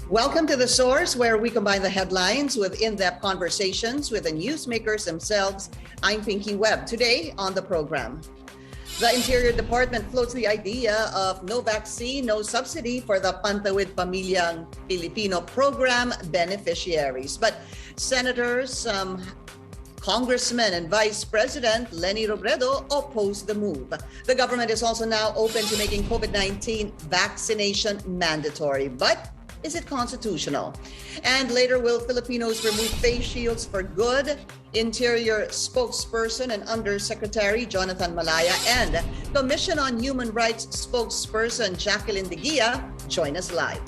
Welcome to The Source, where we combine the headlines with in-depth conversations with the newsmakers themselves. I'm Pinky Webb. Today on the program, the Interior Department floats the idea of no vaccine, no subsidy for the Pantawid Pamilyang Pilipino Program beneficiaries. But senators, Congressman and Vice President Leni Robredo opposed the move. The government is also now open to making COVID-19 vaccination mandatory. But is it constitutional? And later, will Filipinos remove face shields for good? Interior Spokesperson and Undersecretary Jonathan Malaya and Commission on Human Rights Spokesperson Jacqueline De Guia join us live.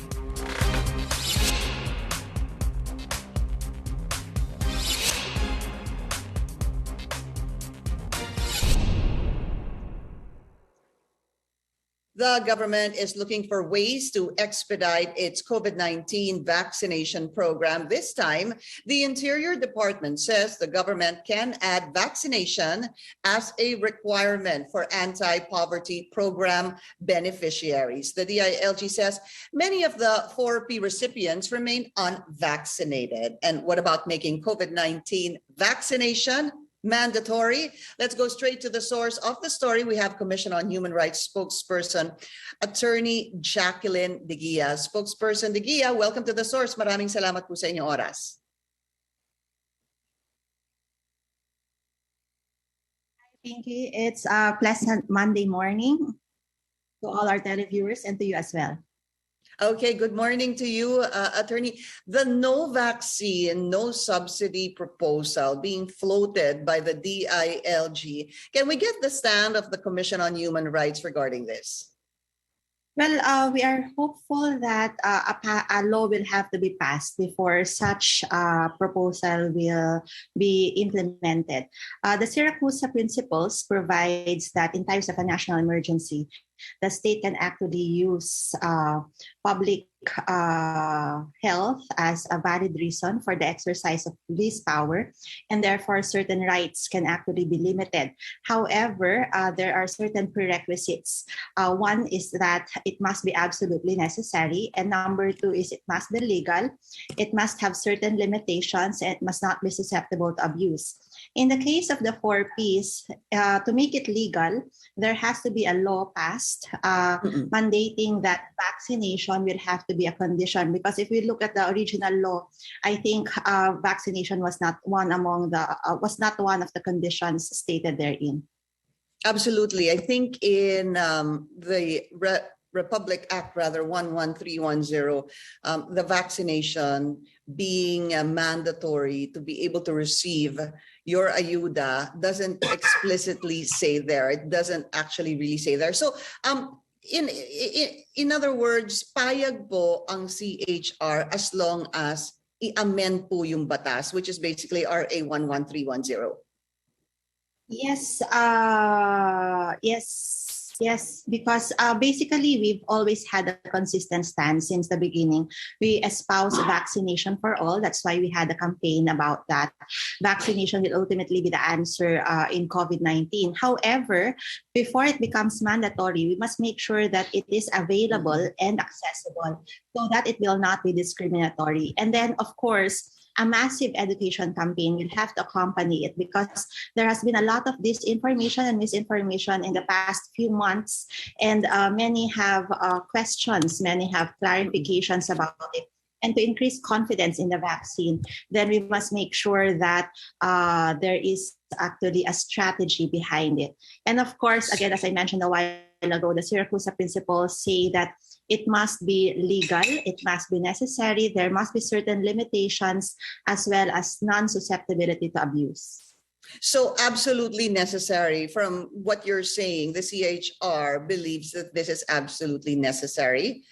The government is looking for ways to expedite its COVID-19 vaccination program. This time, the Interior Department says the government can add vaccination as a requirement for anti-poverty program beneficiaries. The DILG says many of the 4P recipients remain unvaccinated. And what about making COVID-19 vaccination mandatory? Let's go straight to the source of the story. We have Commission on Human Rights Spokesperson, Attorney Jacqueline De Guia. Spokesperson De Guia, welcome to the source. Maraming salamat po sa inyong oras. Hi, Pinky. It's a pleasant Monday morning to all our televiewers and to you as well. Okay, good morning to you, Attorney. The no vaccine, no subsidy proposal being floated by the DILG. Can we get the stand of the Commission on Human Rights regarding this? Well, we are hopeful that a law will have to be passed before such proposal will be implemented. The Syracuse Principles provides that in times of a national emergency, the state can actually use public health as a valid reason for the exercise of this power, and therefore certain rights can actually be limited. However, there are certain prerequisites. One is that it must be absolutely necessary, and number two is it must be legal, it must have certain limitations, and it must not be susceptible to abuse. In the case of the 4Ps, to make it legal, there has to be a law passed mandating that vaccination will have to be a condition. Because if we look at the original law, I think vaccination was not one of the conditions stated therein. Absolutely. I think in the Republic Act, 11310, the vaccination being mandatory to be able to receive your ayuda doesn't explicitly say there. It doesn't actually really say there. So in other words, payag po ang CHR as long as i-amend po yung batas, which is basically RA 11310. Yes, because basically we've always had a consistent stance since the beginning. We espouse vaccination for all. That's why we had a campaign about that. Vaccination will ultimately be the answer in COVID-19. However, before it becomes mandatory, we must make sure that it is available and accessible so that it will not be discriminatory. And then, of course, a massive education campaign will have to accompany it, because there has been a lot of disinformation and misinformation in the past few months, and many have questions, many have clarifications about it. And to increase confidence in the vaccine, then we must make sure that there is actually a strategy behind it. And of course, again, as I mentioned a while ago, the Syracuse Principles say that it must be legal, it must be necessary, there must be certain limitations, as well as non-susceptibility to abuse. So absolutely necessary. From what you're saying, the CHR believes that this is absolutely necessary.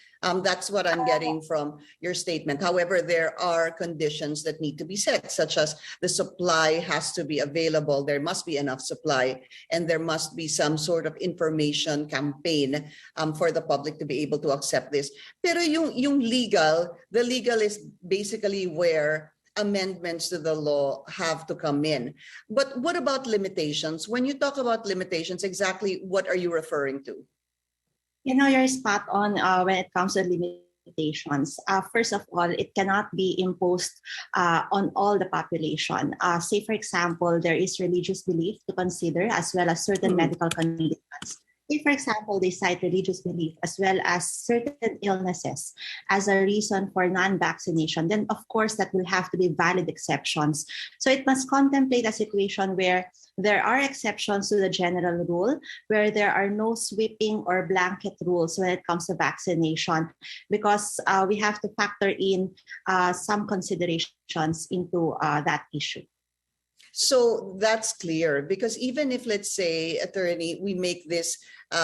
That's what I'm getting from your statement. However, there are conditions that need to be set, such as the supply has to be available. There must be enough supply, and there must be some sort of information campaign for the public to be able to accept this. Pero yung legal, the legal is basically where amendments to the law have to come in. But what about limitations? When you talk about limitations, exactly what are you referring to? You're spot on when it comes to limitations. First of all, it cannot be imposed on all the population. Say, for example, there is religious belief to consider as well as certain medical conditions. If, for example, they cite religious belief as well as certain illnesses as a reason for non-vaccination, then of course that will have to be valid exceptions. So it must contemplate a situation where there are exceptions to the general rule, where there are no sweeping or blanket rules when it comes to vaccination, because we have to factor in some considerations into that issue. So that's clear, because even if, let's say, attorney, we make this,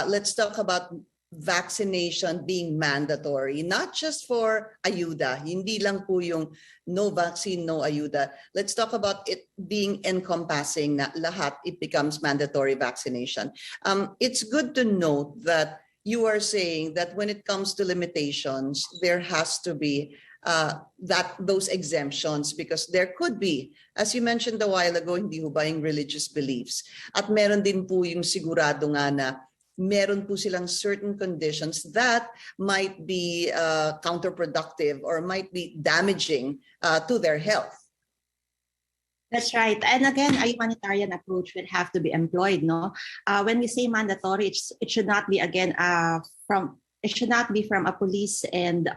let's talk about vaccination being mandatory, not just for ayuda, hindi lang po yung no vaccine, no ayuda. Let's talk about it being encompassing na lahat, it becomes mandatory vaccination. It's good to note that you are saying that when it comes to limitations, there has to be those exemptions, because there could be, as you mentioned a while ago, hindi ho ba yung religious beliefs. At meron din po yung sigurado nga na meron po silang certain conditions that might be counterproductive or might be damaging to their health. That's right. And again, a humanitarian approach will have to be employed. No, when we say mandatory, it should not be from a police and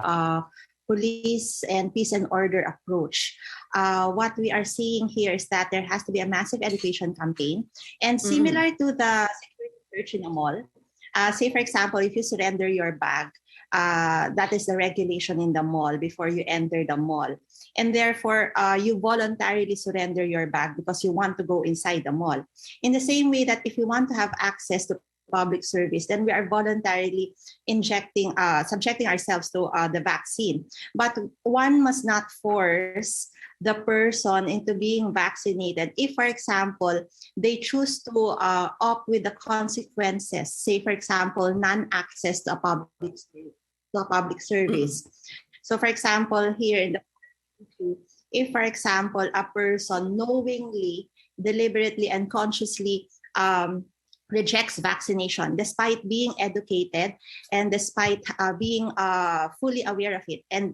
peace and order approach. What we are seeing here is that there has to be a massive education campaign, and similar to the security search in a mall. Say, for example, if you surrender your bag, that is the regulation in the mall before you enter the mall. And therefore, you voluntarily surrender your bag because you want to go inside the mall. In the same way that if you want to have access to public service, then we are voluntarily subjecting ourselves to the vaccine. But one must not force the person into being vaccinated if, for example, they choose to opt with the consequences. Say, for example, non-access to a public service. So, for example, here in the country, if, for example, a person knowingly, deliberately, and consciously rejects vaccination despite being educated and despite being fully aware of it. And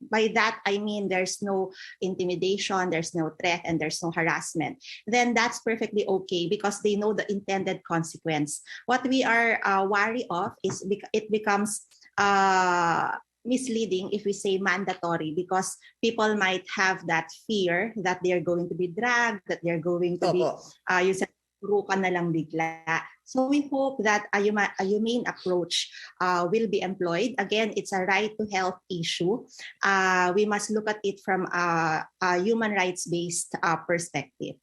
by that, I mean there's no intimidation, there's no threat, and there's no harassment. Then that's perfectly okay because they know the intended consequence. What we are wary of is it becomes misleading if we say mandatory, because people might have that fear that they're going to be dragged, that they're going to be turukan na lang bigla. So we hope that a humane approach will be employed. Again, it's a right to health issue. We must look at it from a human rights-based perspective.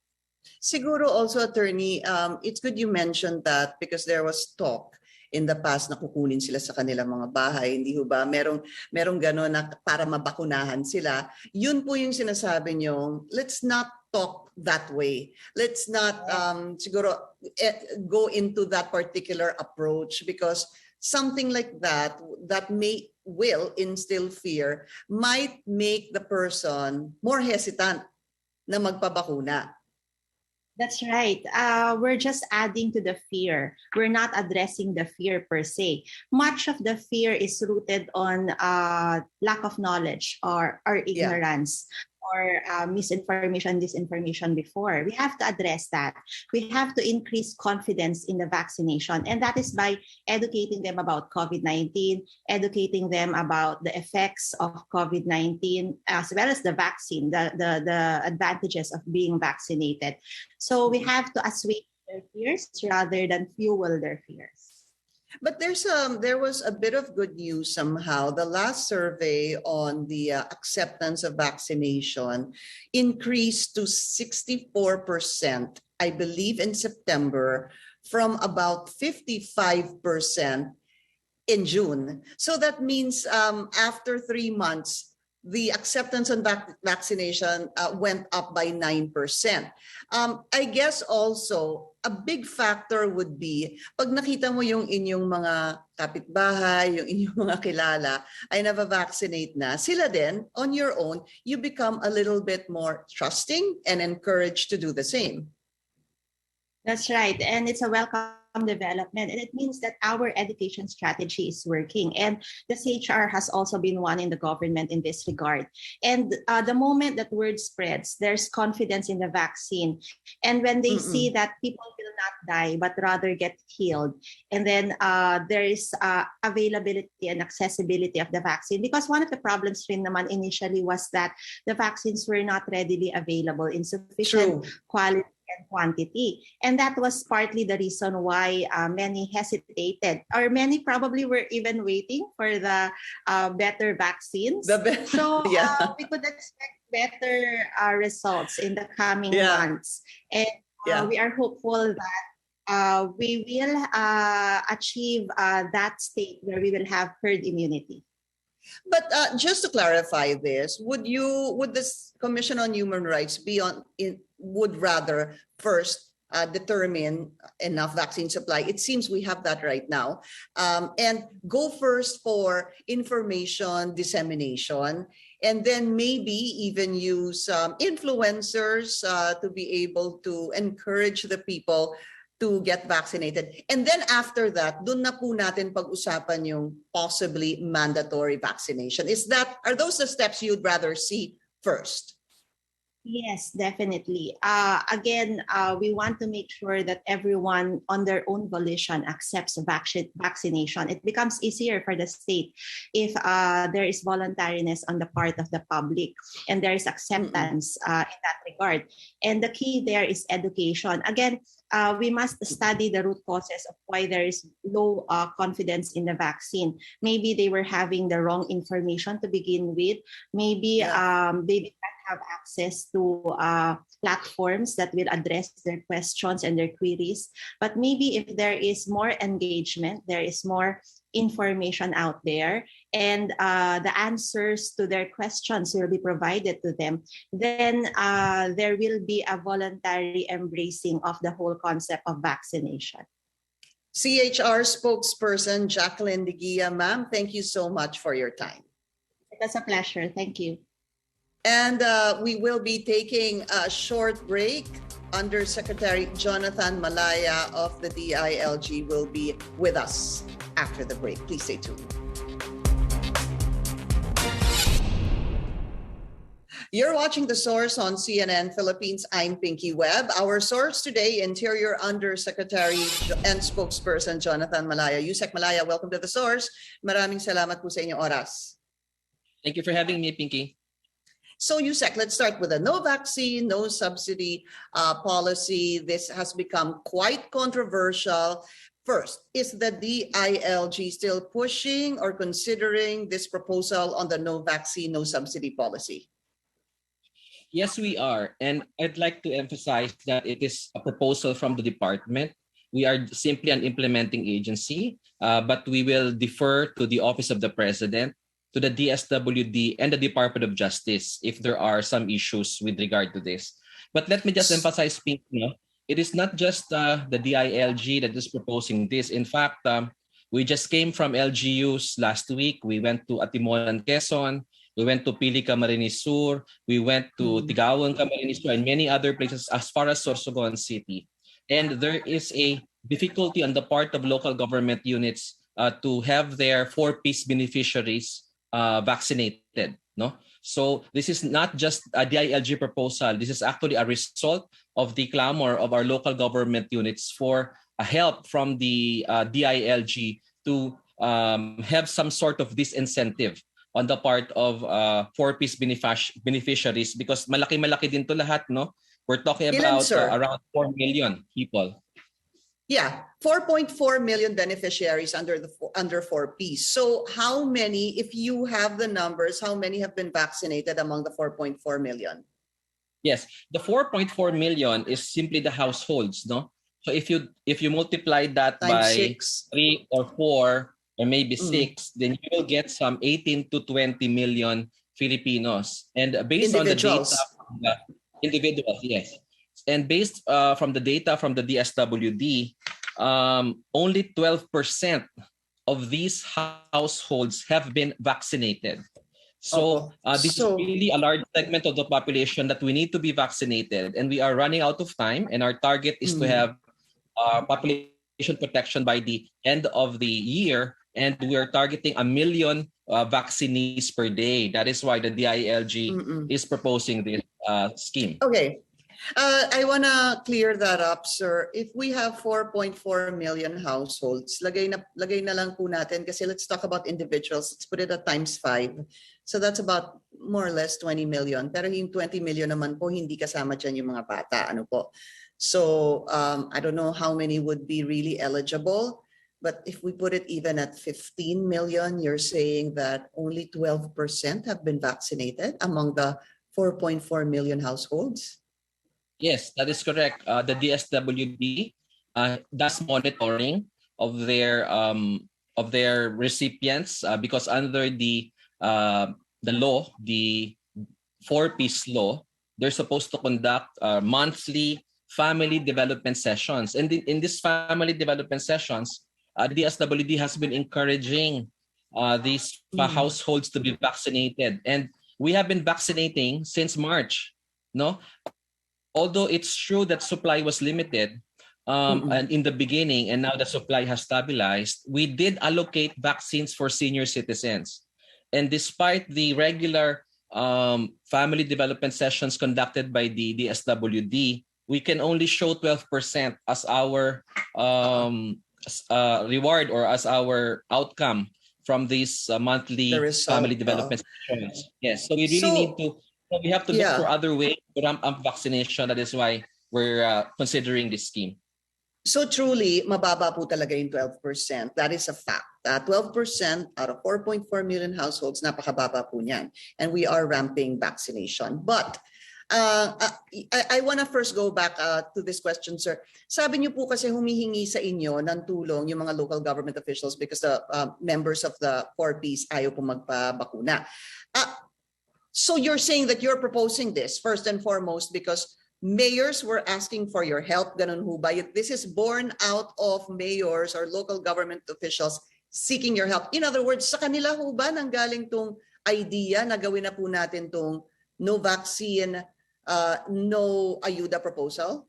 Siguro also, attorney, it's good you mentioned that because there was talk in the past na kukunin sila sa kanilang mga bahay. Hindi ho ba? Merong gano'n na para mabakunahan sila. Yun po yung sinasabi nyo, let's not talk that way. Let's not siguro go into that particular approach, because something like that will instill fear, might make the person more hesitant na magpabakuna. That's right. We're just adding to the fear. We're not addressing the fear per se. Much of the fear is rooted on lack of knowledge or ignorance. Or misinformation, disinformation before. We have to address that. We have to increase confidence in the vaccination. And that is by educating them about COVID-19, educating them about the effects of COVID-19, as well as the vaccine, the advantages of being vaccinated. So we have to assuage their fears rather than fuel their fears. But there was a bit of good news somehow. The last survey on the acceptance of vaccination increased to 64%, I believe, in September, from about 55% in June. So that means after 3 months, the acceptance on vaccination went up by 9%. I guess also, a big factor would be, pag nakita mo yung inyong mga kapitbahay, yung inyong mga kilala, ay nava-vaccinate na, sila din, on your own, you become a little bit more trusting and encouraged to do the same. That's right. And it's a welcome development. And it means that our education strategy is working. And the CHR has also been one in the government in this regard. And the moment that word spreads, there's confidence in the vaccine. And when they see that people will not die, but rather get healed, and then there is availability and accessibility of the vaccine. Because one of the problems rin naman initially was that the vaccines were not readily available in sufficient quality and quantity. And that was partly the reason why many hesitated, or many probably were even waiting for the better vaccines. So we could expect better results in the coming months. And we are hopeful that we will achieve that state where we will have herd immunity. But just to clarify this, would this Commission on Human Rights would rather first determine enough vaccine supply? It seems we have that right now, and go first for information dissemination, and then maybe even use influencers to be able to encourage the people to get vaccinated. And then after that, dun na po natin pag-usapan yung possibly mandatory vaccination. Are those the steps you'd rather see first? Yes, definitely. Again, we want to make sure that everyone on their own volition accepts vaccination. It becomes easier for the state if there is voluntariness on the part of the public and there is acceptance in that regard. And the key there is education. Again, we must study the root causes of why there is low confidence in the vaccine. Maybe they were having the wrong information to begin with. Maybe they did not have access to platforms that will address their questions and their queries. But maybe if there is more engagement, there is more information out there, and the answers to their questions will be provided to them, then there will be a voluntary embracing of the whole concept of vaccination. CHR spokesperson Jacqueline De Guia, ma'am, thank you so much for your time. It was a pleasure. Thank you. And we will be taking a short break. Undersecretary Jonathan Malaya of the DILG will be with us after the break. Please stay tuned. You're watching The Source on CNN Philippines. I'm Pinky Webb. Our source today, Interior Undersecretary and Spokesperson Jonathan Malaya. Usec Malaya, welcome to The Source. Maraming salamat po sa inyong oras. Thank you for having me, Pinky. So Usec, let's start with a no vaccine, no subsidy policy. This has become quite controversial. First, is the DILG still pushing or considering this proposal on the no vaccine, no subsidy policy? Yes, we are. And I'd like to emphasize that it is a proposal from the department. We are simply an implementing agency, but we will defer to the Office of the President, to the DSWD, and the Department of Justice if there are some issues with regard to this. But let me just emphasize, Pink, it is not just the DILG that is proposing this. In fact, we just came from LGUs last week. We went to Atimonan, Quezon. We went to Pili, Camarines Sur. We went to Tigawan, Camarines Sur, and many other places as far as Sorsogon City. And there is a difficulty on the part of local government units to have their 4-piece beneficiaries vaccinated. So this is not just a DILG proposal. This is actually a result of the clamor of our local government units for help from the DILG to have some sort of disincentive on the part of 4-piece beneficiaries, because malaki-malaki din to lahat, no? We're talking about around 4 million people. Yeah, 4.4 million beneficiaries under 4Ps. So how many, if you have the numbers, how many have been vaccinated among the 4.4 million? Yes, the 4.4 million is simply the households, no? So if you multiply that by 3 or 4 or maybe 6, then you will get some 18 to 20 million Filipinos. And based on the data, individuals, yes. And based from the data from the DSWD, only 12% of these households have been vaccinated. So this is really a large segment of the population that we need to be vaccinated. And we are running out of time. And our target is to have population protection by the end of the year, and we're targeting 1 million vaccinees per day. That is why the DILG is proposing this scheme. Okay. I want to clear that up, sir. If we have 4.4 million households, lagay na lang po natin kasi let's talk about individuals. Let's put it at times 5. So that's about more or less 20 million. Pero yung 20 million naman po, hindi kasama dyan yung mga bata. Ano po? So I don't know how many would be really eligible. But if we put it even at 15 million, you're saying that only 12% have been vaccinated among the 4.4 million households? Yes, that is correct. The DSWD does monitoring of their recipients because under the law, the 4-piece law, they're supposed to conduct monthly family development sessions. And in these family development sessions, the DSWD has been encouraging these households to be vaccinated, and we have been vaccinating since March. No. Although it's true that supply was limited and in the beginning, and now the supply has stabilized, we did allocate vaccines for senior citizens. And despite the regular family development sessions conducted by the DSWD, we can only show 12% as our reward or as our outcome from these monthly family development sessions. Yes, so we really need to. So we have to look for other ways to ramp up vaccination. That is why we're considering this scheme. So truly, mababa po talaga yung 12%. That is a fact. 12% out of 4.4 million households, napakababa po niyan. And we are ramping vaccination. But I want to first go back to this question, sir. Sabi niyo po kasi humihingi sa inyo ng tulong yung mga local government officials because the members of the 4Ps ayaw po magpabakuna. So you're saying that you're proposing this first and foremost because mayors were asking for your help, ganun ho ba? This is born out of mayors or local government officials seeking your help. In other words, sa kanila ho ba nanggaling tong idea na gawin na po natin tong no vaccine, no ayuda proposal?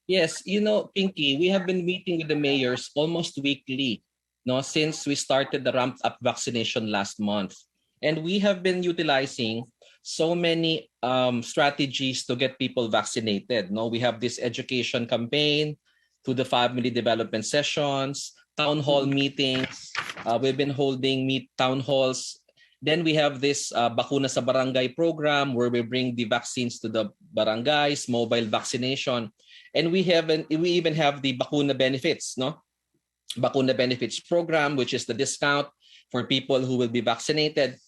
Yes, you know, Pinky, we have been meeting with the mayors almost weekly, no, since we started the ramped up vaccination last month. And we have been utilizing so many strategies to get people vaccinated. No, we have this education campaign, to the family development sessions, town hall meetings. We've been holding town halls. Then we have this Bakuna sa Barangay program where we bring the vaccines to the barangays, mobile vaccination. And we even have the Bakuna benefits, no? Bakuna benefits program, which is the discount for people who will be vaccinated.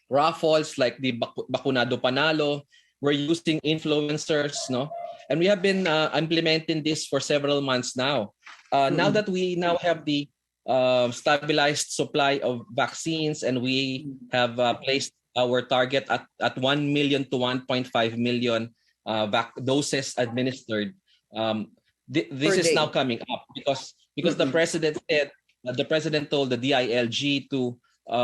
Raffles like the Bakunado Panalo. We're using influencers, no? And we have been implementing this for several months now. Now that we now have the stabilized supply of vaccines and we have placed our target at 1 million to 1.5 million doses administered, this is now coming up because the president said, the president told the DILG to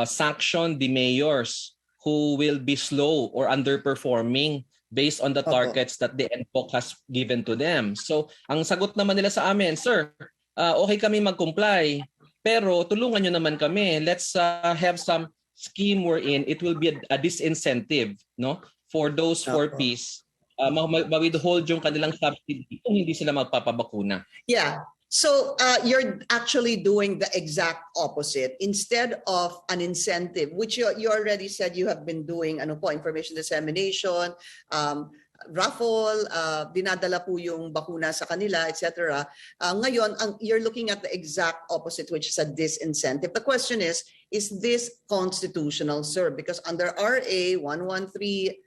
sanction the mayors who will be slow or underperforming based on the targets that the NPOC has given to them. So, ang sagot naman nila sa amin, sir, okay kami mag-comply, pero tulungan nyo naman kami. Let's have some scheme wherein it will be a disincentive, no, for those 4Ps. Ma-withhold yung kanilang subsidy kung hindi sila magpapabakuna. Yeah. So you're actually doing the exact opposite. Instead of an incentive, which you already said you have been doing, information dissemination, raffle, dinadala po yung bakuna sa kanila, etc. Ngayon, you're looking at the exact opposite, which is a disincentive. The question is this constitutional, sir? Because under RA 11310,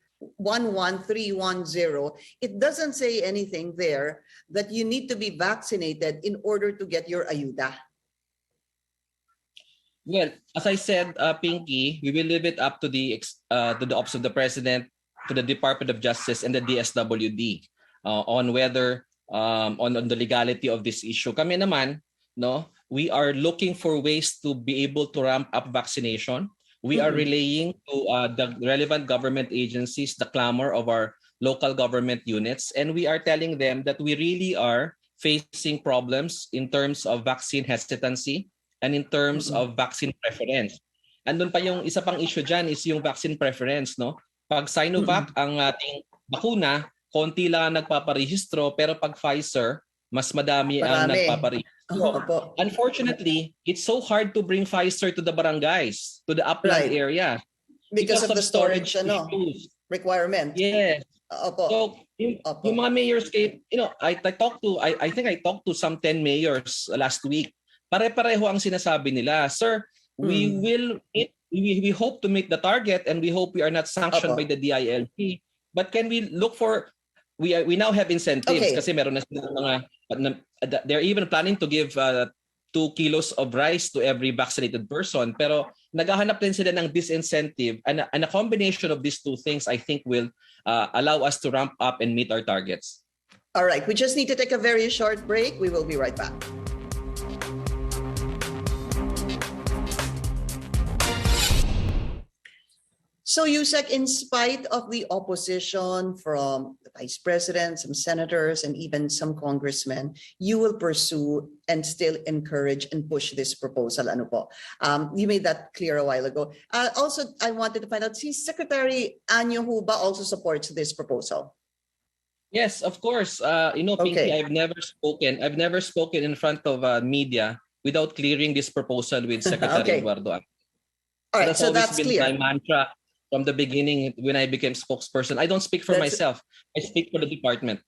it doesn't say anything there that you need to be vaccinated in order to get your ayuda. Well, as I said, Pinky, we will leave it up to the Office of the President, to the Department of Justice and the DSWD on whether on the legality of this issue. Kami naman, no, we are looking for ways to be able to ramp up vaccination. We are relaying to the relevant government agencies the clamor of our local government units, and we are telling them that we really are facing problems in terms of vaccine hesitancy and in terms of vaccine preference. Andun pa yung isa pang issue dyan is yung vaccine preference, no? Pag Sinovac ang ating bakuna, konti lang ang nagpaparehistro, pero pag Pfizer, mas madami ang nagpaparehistro. Unfortunately, it's so hard to bring Pfizer to the barangays, to the upland area. Because of the storage requirement. Yes. So yung mga mayors, I think I talked to some 10 mayors last week. Pare-pareho ang sinasabi nila, sir, we hope to meet the target and we hope we are not sanctioned by the DILG. But can we look for, we now have incentives kasi meron na sila mga, they're even planning to give 2 kilos of rice to every vaccinated person. Pero naghahanap din sila ng disincentive, and a combination of these two things I think will allow us to ramp up and meet our targets. All right, we just need to take a very short break. We will be right back. So, Usec, in spite of the opposition from the Vice President, some senators, and even some congressmen, you will pursue and still encourage and push this proposal. Ano po? You made that clear a while ago. Also, I wanted to find out, si Secretary Anyo Huba also supports this proposal? Yes, of course. Pinky, I've never spoken in front of media without clearing this proposal with Secretary Eduardo. All right, so that's been clear. My mantra from the beginning when I became spokesperson. I don't speak for myself. I speak for the department.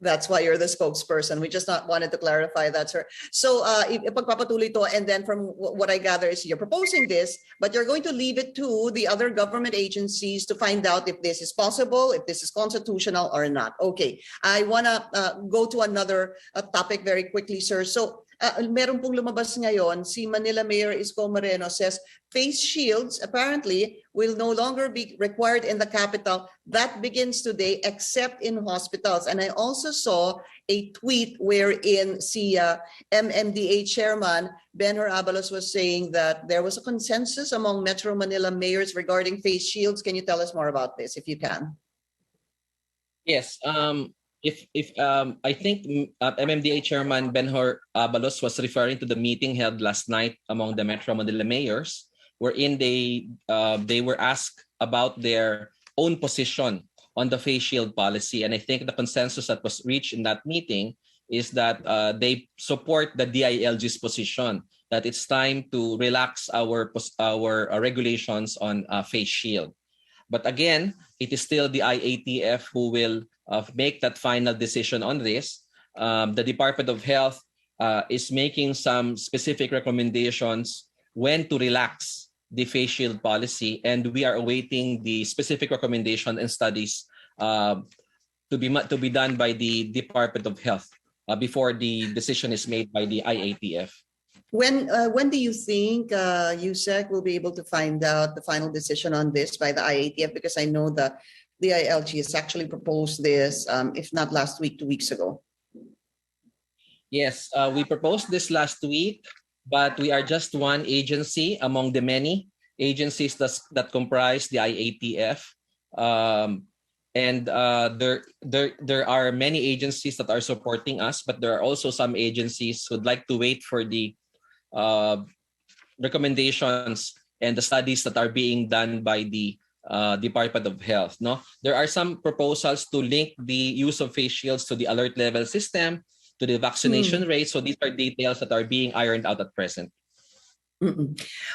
That's why you're the spokesperson. We just not wanted to clarify that, sir. So, ipagpapatuloy to, and then from what I gather is you're proposing this, but you're going to leave it to the other government agencies to find out if this is possible, if this is constitutional or not. Okay, I want to go to another topic very quickly, sir. So, meron pong lumabas ngayon, si Manila Mayor Isko Moreno says face shields apparently will no longer be required in the capital. That begins today except in hospitals. And I also saw a tweet wherein si MMDA chairman Ben Abalos was saying that there was a consensus among Metro Manila mayors regarding face shields. Can you tell us more about this if you can? Yes. If I think MMDA Chairman Ben-Hur Abalos was referring to the meeting held last night among the Metro Manila mayors, wherein they were asked about their own position on the face shield policy, and I think the consensus that was reached in that meeting is that they support the DILG's position that it's time to relax our regulations on face shield. But again, it is still the IATF who will make that final decision on this. The Department of Health is making some specific recommendations when to relax the face shield policy, and we are awaiting the specific recommendation and studies to be done by the Department of Health before the decision is made by the IATF. When do you think Usec will be able to find out the final decision on this by the IATF? Because I know the DILG has actually proposed this, if not last week, 2 weeks ago. Yes, we proposed this last week, but we are just one agency among the many agencies that comprise the IATF. And there are many agencies that are supporting us, but there are also some agencies who would like to wait for the recommendations and the studies that are being done by the Department of Health. No, there are some proposals to link the use of face shields to the alert level system, to the vaccination rate. So these are details that are being ironed out at present.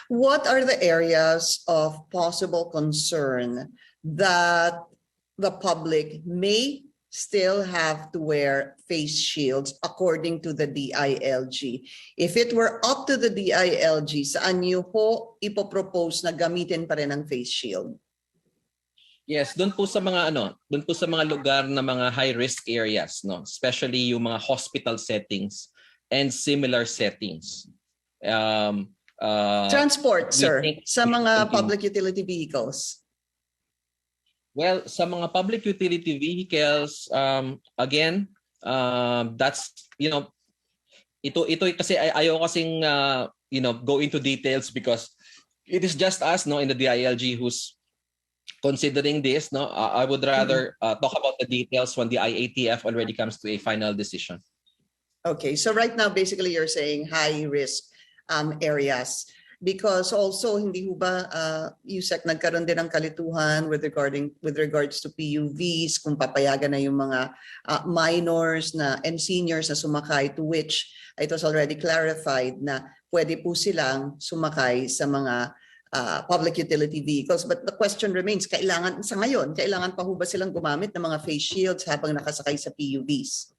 What are the areas of possible concern that the public may still have to wear face shields according to the DILG? If it were up to the DILG, saan niyo po ipopropose na gamitin pa rin ang face shield? Yes, doon po sa mga lugar na mga high risk areas, no, especially yung mga hospital settings and similar settings. Transport, sir, sa mga public utility vehicles. Well, sa mga public utility vehicles, again, that's, ito kasi ayaw kasing, go into details because it is just us, no, in the DILG who's considering this. No, I would rather talk about the details when the IATF already comes to a final decision. Okay, so right now, basically, you're saying high risk areas. Because also, hindi ho ba Usec nagkaroon din ng kalituhan with regards to PUVs, kung papayagan na yung mga minors and seniors na sumakay, to which it was already clarified na pwede po silang sumakay sa mga public utility vehicles. But the question remains, sa ngayon, kailangan pa ho ba silang gumamit ng mga face shields habang nakasakay sa PUVs?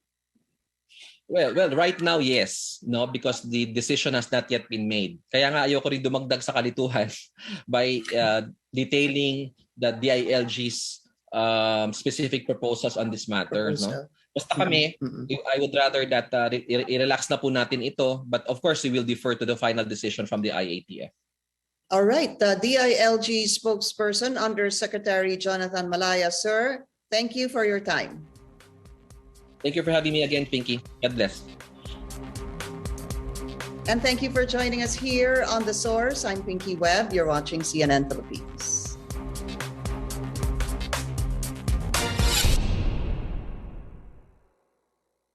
Well, right now, yes, no, because the decision has not yet been made. Kaya nga ayoko rin dumagdag sa kalituhan by detailing the DILG's specific proposals on this matter. No? Basta kami, I would rather that i-relax na po natin ito, but of course, we will defer to the final decision from the IATF. All right, the DILG spokesperson, Undersecretary Jonathan Malaya, sir, thank you for your time. Thank you for having me again, Pinky. God bless. And thank you for joining us here on The Source. I'm Pinky Webb. You're watching CNN Philippines.